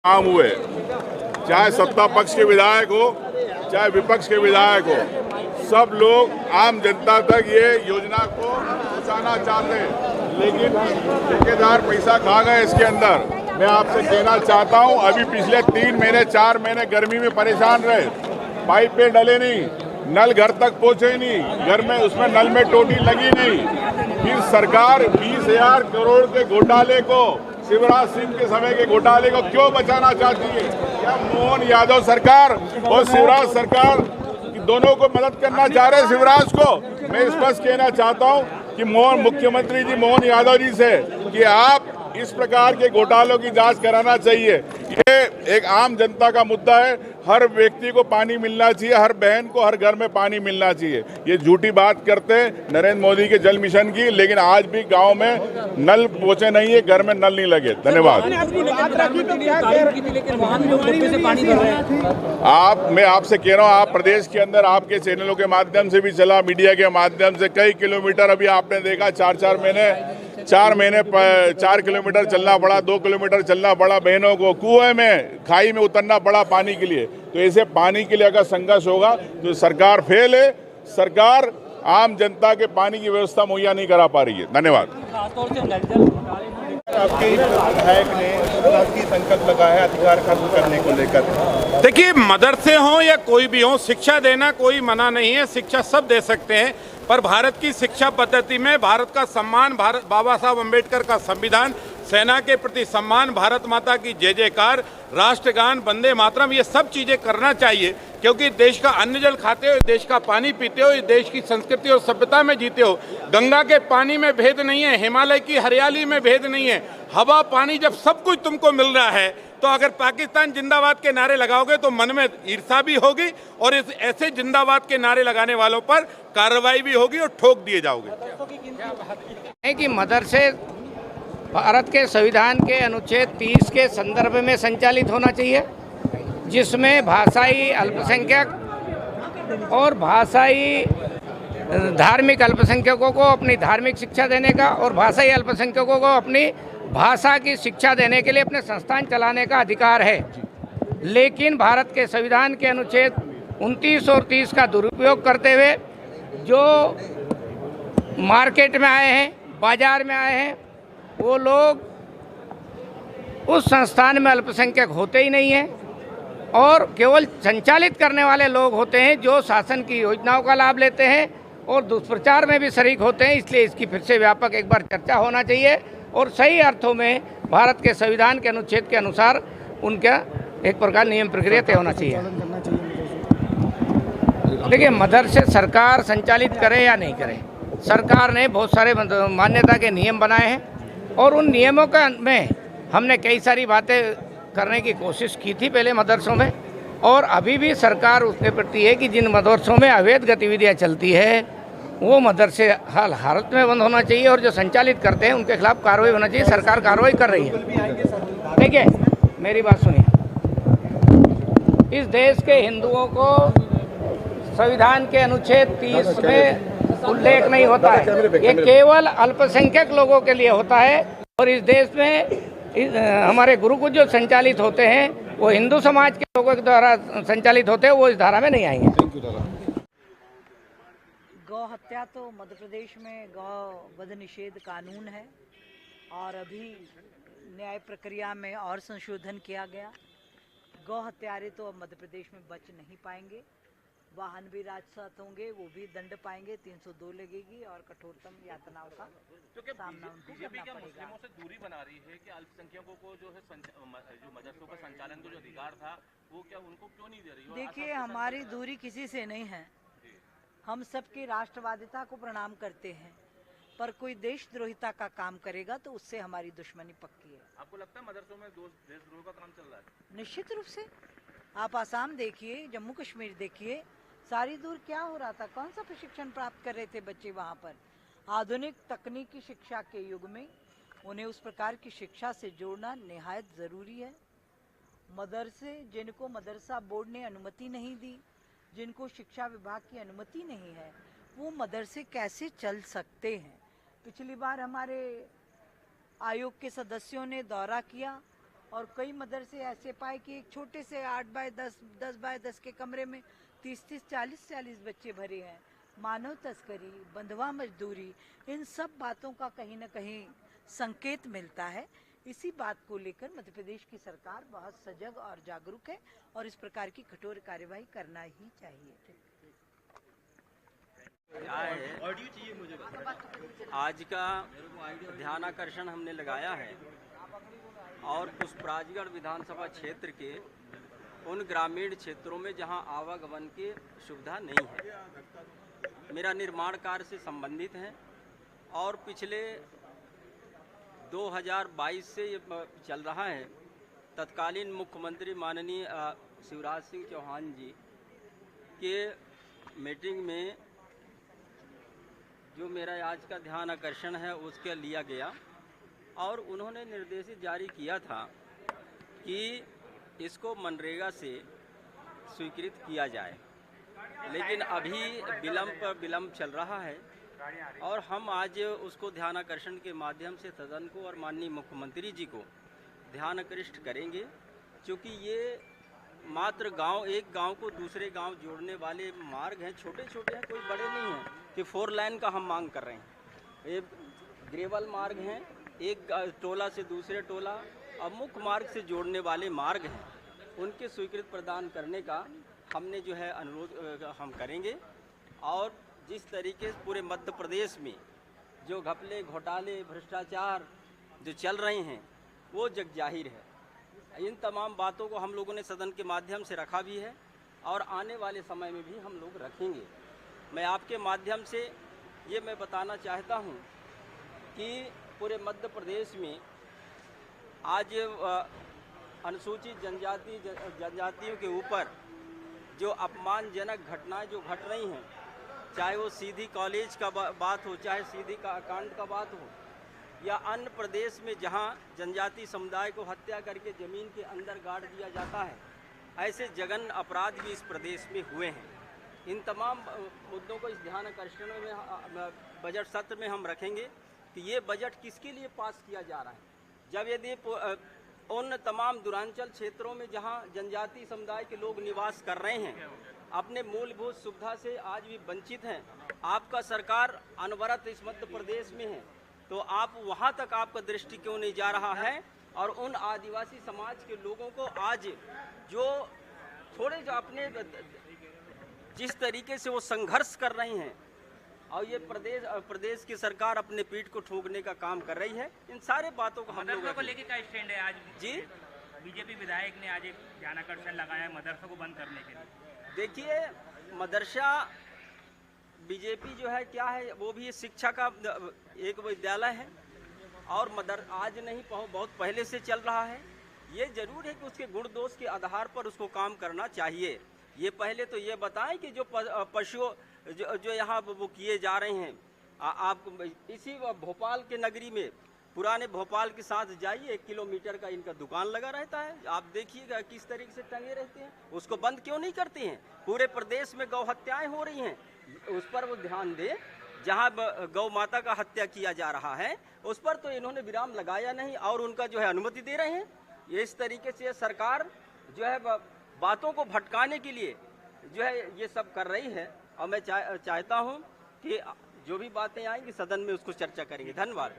काम हुए, चाहे सत्ता पक्ष के विधायक हो चाहे विपक्ष के विधायक हो, सब लोग आम जनता तक ये योजना को पहुंचाना चाहते हैं, लेकिन ठेकेदार पैसा खा गए इसके अंदर। मैं आपसे कहना चाहता हूं, अभी पिछले 3 महीने 4 महीने गर्मी में परेशान रहे, पाइप पे डले नहीं, नल घर तक पहुंचे नहीं, घर में उसमें नल में टोटी लगी नहीं। फिर सरकार 20,000 करोड़ के घोटाले को, शिवराज सिंह के समय के घोटाले को क्यों बचाना चाहती है? क्या मोहन यादव सरकार और शिवराज सरकार दोनों को मदद करना चाह रहे हैं? शिवराज को मैं स्पष्ट कहना चाहता हूं कि मुख्यमंत्री जी मोहन यादव जी से कि आप इस प्रकार के घोटालों की जांच कराना चाहिए। ये एक आम जनता का मुद्दा है, हर व्यक्ति को पानी मिलना चाहिए, हर बहन को हर घर में पानी मिलना चाहिए। ये झूठी बात करते हैं नरेंद्र मोदी के जल मिशन की, लेकिन आज भी गांव में नल पहुंचे नहीं है, घर में नल नहीं लगे। धन्यवाद। मैं आपसे कह रहा हूँ, आप प्रदेश के अंदर आपके चैनलों के माध्यम से भी चला, मीडिया के माध्यम से कई किलोमीटर अभी आपने देखा, 4 महीने 4 किलोमीटर चलना पड़ा, 2 किलोमीटर चलना पड़ा, बहनों को कुएं में खाई में उतरना पड़ा पानी के लिए। तो ऐसे पानी के लिए अगर संघर्ष होगा तो सरकार फेल है, सरकार आम जनता के पानी की व्यवस्था मुहैया नहीं करा पा रही है। धन्यवाद। आपके विधायक ने संकल्प लगाया है अधिकार खत्म करने को लेकर। देखिए, मदरसे हों या कोई भी हो, शिक्षा देना कोई मना नहीं है, शिक्षा सब दे सकते हैं, पर भारत की शिक्षा पद्धति में भारत का सम्मान, भारत बाबा साहब अम्बेडकर का संविधान, सेना के प्रति सम्मान, भारत माता की जय जयकार, राष्ट्रगान, वंदे मातरम, ये सब चीज़ें करना चाहिए, क्योंकि देश का अन्न जल खाते हो, देश का पानी पीते हो, देश की संस्कृति और सभ्यता में जीते हो। गंगा के पानी में भेद नहीं है, हिमालय की हरियाली में भेद नहीं है, हवा पानी जब सब कुछ तुमको मिल रहा है, तो अगर पाकिस्तान जिंदाबाद के नारे लगाओगे तो मन में ईर्ष्या भी होगी और इस ऐसे जिंदाबाद के नारे लगाने वालों पर कार्रवाई भी होगी और ठोक दिए जाओगे। कि मदरसे भारत के संविधान के अनुच्छेद 30 के संदर्भ में संचालित होना चाहिए, जिसमें भाषाई अल्पसंख्यक और भाषाई धार्मिक अल्पसंख्यकों को अपनी धार्मिक शिक्षा देने का और भाषाई अल्पसंख्यकों को अपनी भाषा की शिक्षा देने के लिए अपने संस्थान चलाने का अधिकार है। लेकिन भारत के संविधान के अनुच्छेद 29 और 30 का दुरुपयोग करते हुए जो मार्केट में आए हैं, बाजार में आए हैं, वो लोग उस संस्थान में अल्पसंख्यक होते ही नहीं हैं और केवल संचालित करने वाले लोग होते हैं जो शासन की योजनाओं का लाभ लेते हैं और दुष्प्रचार में भी शरीक होते हैं। इसलिए इसकी फिर से व्यापक एक बार चर्चा होना चाहिए और सही अर्थों में भारत के संविधान के अनुच्छेद के अनुसार उनका एक प्रकार नियम प्रक्रिया तय होना चाहिए। देखिए, मदरसे सरकार संचालित करे या नहीं करे, सरकार ने बहुत सारे मान्यता के नियम बनाए हैं और उन नियमों का में हमने कई सारी बातें करने की कोशिश की थी पहले मदरसों में, और अभी भी सरकार उसके प्रति है कि जिन मदरसों में अवैध गतिविधियाँ चलती है वो मदरसे हाल हालत में बंद होना चाहिए और जो संचालित करते हैं उनके खिलाफ कार्रवाई होना चाहिए। सरकार कार्रवाई कर रही है। ठीक है, मेरी बात सुनिए, इस देश के हिंदुओं को संविधान के अनुच्छेद 30 में उल्लेख नहीं होता है, ये केवल अल्पसंख्यक लोगों के लिए होता है और इस देश में हमारे गुरुकुल जो संचालित होते हैं वो हिंदू समाज के लोगों के द्वारा संचालित होते हैं, वो इस धारा में नहीं आएंगे। गौ हत्या तो मध्य प्रदेश में गौ वध निषेध कानून है और अभी न्याय प्रक्रिया में और संशोधन किया गया। गौ हत्यारे तो अब मध्य प्रदेश में बच नहीं पाएंगे, वाहन भी राजसात होंगे, वो भी दंड पाएंगे, 302 लगेगी और कठोरतम यातनाओं का सामना उनको करना पड़ेगा। मुस्लिमों से दूरी बना रही है कि अल्पसंख्यकों को जो है जो मदरसों का संचालन का जो अधिकार था वो क्या उनको क्यों नहीं दे रही? देखिए, हमारी दूरी किसी से नहीं है, हम सबकी राष्ट्रवादिता को प्रणाम करते हैं, पर कोई देशद्रोहिता का काम करेगा तो उससे हमारी दुश्मनी पक्की है। आपको लगता है मदरसों में देशद्रोह का काम चल रहा है? निश्चित रूप से। आप आसाम देखिए, जम्मू कश्मीर देखिए, सारी दूर क्या हो रहा था, कौन सा प्रशिक्षण प्राप्त कर रहे थे बच्चे वहाँ पर। आधुनिक तकनीकी शिक्षा के युग में उन्हें उस प्रकार की शिक्षा से जोड़ना निहायत ज़रूरी है। मदरसे जिनको मदरसा बोर्ड ने अनुमति नहीं दी, जिनको शिक्षा विभाग की अनुमति नहीं है, वो मदरसे कैसे चल सकते हैं? पिछली बार हमारे आयोग के सदस्यों ने दौरा किया, और कई मदरसे ऐसे पाए कि एक छोटे से 8 बाय 10, 10 बाय 10 के कमरे में 30-30, 40-40 बच्चे भरे हैं। मानव तस्करी, बंधुआ मजदूरी, इन सब बातों का कहीं न कहीं संकेत मिलता है। इसी बात को लेकर मध्य प्रदेश की सरकार बहुत सजग और जागरूक है और इस प्रकार की कठोर कार्यवाही करना ही चाहिए। क्या है, आज का ध्यान आकर्षण हमने लगाया है और पुष्पराजगढ़ विधानसभा क्षेत्र के उन ग्रामीण क्षेत्रों में जहां आवागमन की सुविधा नहीं है। मेरा निर्माण कार्य से संबंधित है और पिछले 2022 से ये चल रहा है। तत्कालीन मुख्यमंत्री माननीय शिवराज सिंह चौहान जी के मीटिंग में जो मेरा आज का ध्यान आकर्षण है उसके लिया गया और उन्होंने निर्देशित जारी किया था कि इसको मनरेगा से स्वीकृत किया जाए, लेकिन अभी विलंब पर विलंब चल रहा है और हम आज उसको ध्यान आकर्षण के माध्यम से सदन को और माननीय मुख्यमंत्री जी को ध्यान आकृष्ट करेंगे, क्योंकि ये मात्र एक गांव को दूसरे गांव जोड़ने वाले मार्ग हैं, छोटे छोटे हैं, कोई बड़े नहीं हैं कि 4 लाइन का हम मांग कर रहे हैं। ये ग्रेवल मार्ग हैं, एक टोला से दूसरे टोला और मुख्य मार्ग से जोड़ने वाले मार्ग हैं, उनके स्वीकृत प्रदान करने का हमने जो है अनुरोध हम करेंगे। और जिस तरीके से पूरे मध्य प्रदेश में जो घपले, घोटाले, भ्रष्टाचार जो चल रहे हैं वो जग जाहिर है। इन तमाम बातों को हम लोगों ने सदन के माध्यम से रखा भी है और आने वाले समय में भी हम लोग रखेंगे। मैं आपके माध्यम से ये मैं बताना चाहता हूँ कि पूरे मध्य प्रदेश में आज अनुसूचित जनजातियों के ऊपर जो अपमानजनक घटनाएं जो घट रही हैं, चाहे वो सीधी कॉलेज का बात हो, चाहे सीधी कांड का बात हो, या अन्य प्रदेश में जहां जनजाति समुदाय को हत्या करके ज़मीन के अंदर गाड़ दिया जाता है, ऐसे जघन्य अपराध भी इस प्रदेश में हुए हैं। इन तमाम मुद्दों को इस ध्यान आकर्षण में बजट सत्र में हम रखेंगे कि ये बजट किसके लिए पास किया जा रहा है। जब यदि उन तमाम दूरांचल क्षेत्रों में जहां जनजाति समुदाय के लोग निवास कर रहे हैं, अपने मूलभूत सुविधा से आज भी वंचित हैं, आपका सरकार अनवरत इस मध्य प्रदेश में है, तो आप वहां तक आपका दृष्टि क्यों नहीं जा रहा है। और उन आदिवासी समाज के लोगों को आज जो थोड़े जो अपने जिस तरीके से वो संघर्ष कर रही हैं और ये प्रदेश की सरकार अपने पीठ को ठोकने का काम कर रही है, इन सारे बातों को हम लोगों को लेकर क्या स्टैंड है आज? जी, बीजेपी विधायक ने आज एक ध्यान आकर्षण लगाया है मदरसों को बंद करने के लिए। देखिए, मदरसा बीजेपी जो है क्या है, वो भी शिक्षा का एक विद्यालय है और आज नहीं बहुत पहले से चल रहा है। ये जरूर है कि उसके गुण दोष के आधार पर उसको काम करना चाहिए। ये पहले तो ये बताएं कि जो पशु जो यहाँ वो किए जा रहे हैं, आप इसी भोपाल के नगरी में पुराने भोपाल के साथ जाइए, 1 किलोमीटर का इनका दुकान लगा रहता है, आप देखिएगा किस तरीके से टंगे रहते हैं। उसको बंद क्यों नहीं करते हैं? पूरे प्रदेश में गौ हत्याएं हो रही हैं, उस पर वो ध्यान दे। जहां गौ माता का हत्या किया जा रहा है उस पर तो इन्होंने विराम लगाया नहीं और उनका जो है अनुमति दे रहे हैं। ये इस तरीके से सरकार जो है बातों को भटकाने के लिए जो है ये सब कर रही है और मैं चाहता हूं कि जो भी बातें आएंगी सदन में उसको चर्चा करेंगे। धन्यवाद।